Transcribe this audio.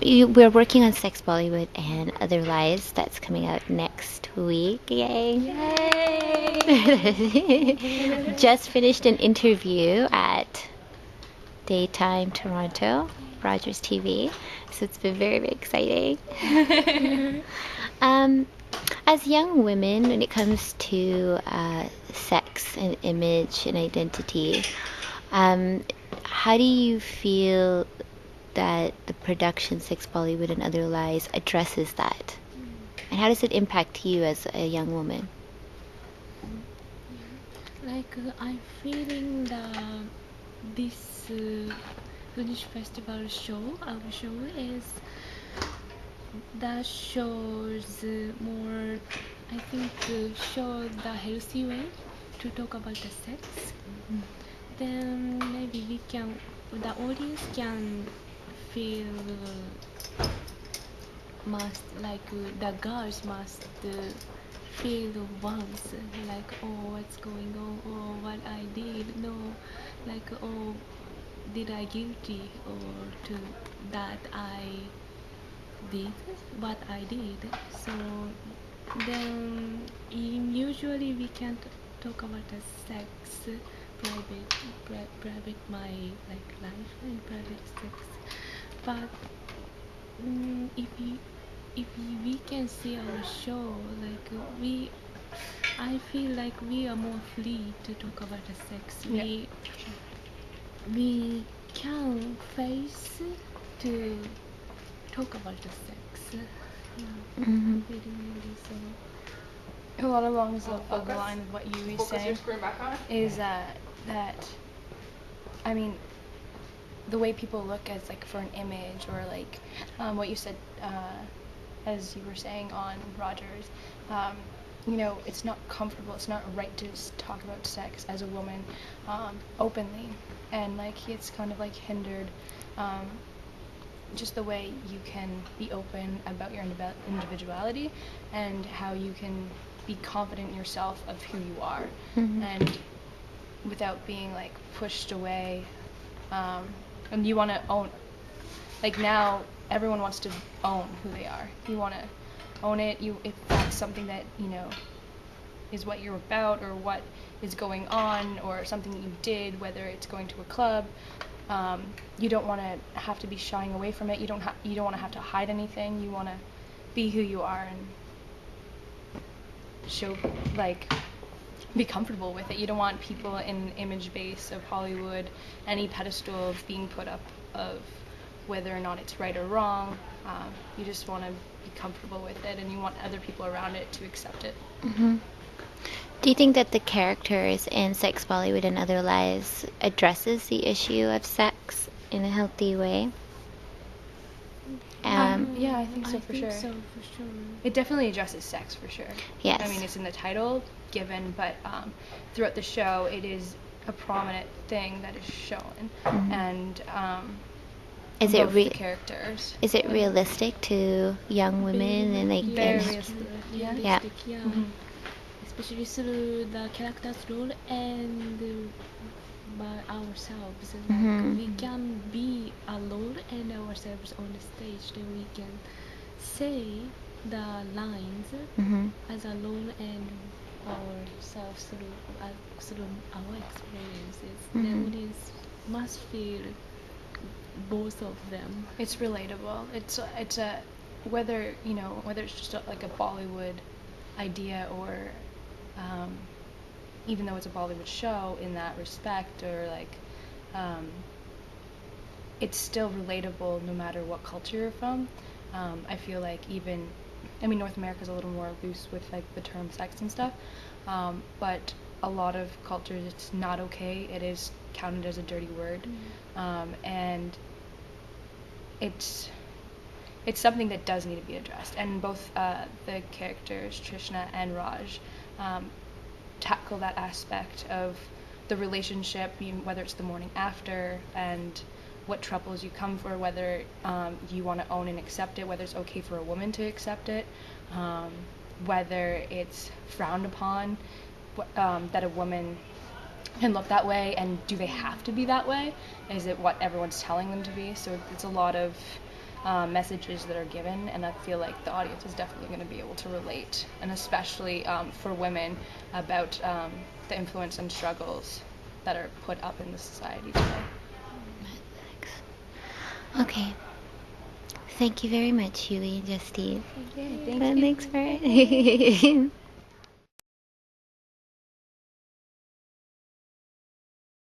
we're working on Sex Bollywood and Other Lies. That's coming out next week. Yay! Yay! Just finished an interview at Daytime Toronto, Rogers TV. So it's been very, very exciting. As young women, when it comes to sex and image and identity, how do you feel that the production Sex Bollywood and Other Lies addresses that? And how does it impact you as a young woman? Like I'm feeling this Fringe Festival show, our show is that shows more, I think, show the healthy way to talk about the sex. Then maybe the audience can feel the girls must feel once, like, oh, what's going on, or what I did, no, like, oh, did I guilty or to that I did what I did. So then usually we can't talk about the sex, private my like life and private sex, but if we can see our show, like I feel like we are more free to talk about the sex. We can face to talk about the sex. A lot along the line of what Yui saying is that I mean, the way people look as like for an image, or like what you said as you were saying on Rogers, you know, it's not comfortable, it's not right to just talk about sex as a woman openly, and like it's kind of like hindered just the way you can be open about your individuality and how you can be confident in yourself of who you are, and without being like pushed away, and you want to own, like now everyone wants to own who they are. You want to own it. If that's something that you know is what you're about, or what is going on, or something that you did, whether it's going to a club, you don't want to have to be shying away from it. You don't want to have to hide anything. You want to be who you are and show, like, be comfortable with it. You don't want people in image base of Hollywood, any pedestal of being put up of whether or not it's right or wrong. You just want to be comfortable with it, and you want other people around it to accept it. Do you think that the characters in Sex Bollywood and Other Lies addresses the issue of sex in a healthy way? Yeah, I think so, for sure. It definitely addresses sex, for sure. Yes. I mean, it's in the title given, but throughout the show, it is a prominent thing that is shown, and is both it the characters. Is it realistic to young women and like? Very realistic. Yeah. Especially through the character's role and by ourselves. Like we can be alone and ourselves on the stage, then we can say the lines as alone and ourselves through our experiences. The audience must feel both of them. It's relatable. It's a whether it's just like a Bollywood idea, or even though it's a Bollywood show in that respect, or like it's still relatable no matter what culture you're from. I feel like North America's a little more loose with like the term sex and stuff, but a lot of cultures it's not okay. It is counted as a dirty word, and it's something that does need to be addressed. And both the characters, Trishna and Raj, tackle that aspect of the relationship, whether it's the morning after, and what troubles you come for, whether you want to own and accept it, whether it's okay for a woman to accept it, whether it's frowned upon, that a woman can look that way, and do they have to be that way? Is it what everyone's telling them to be? So it's a lot of messages that are given, and I feel like the audience is definitely going to be able to relate, and especially for women, about the influence and struggles that are put up in the society today. Okay. Thank you very much, Yui and Justine. Thank you. Thanks for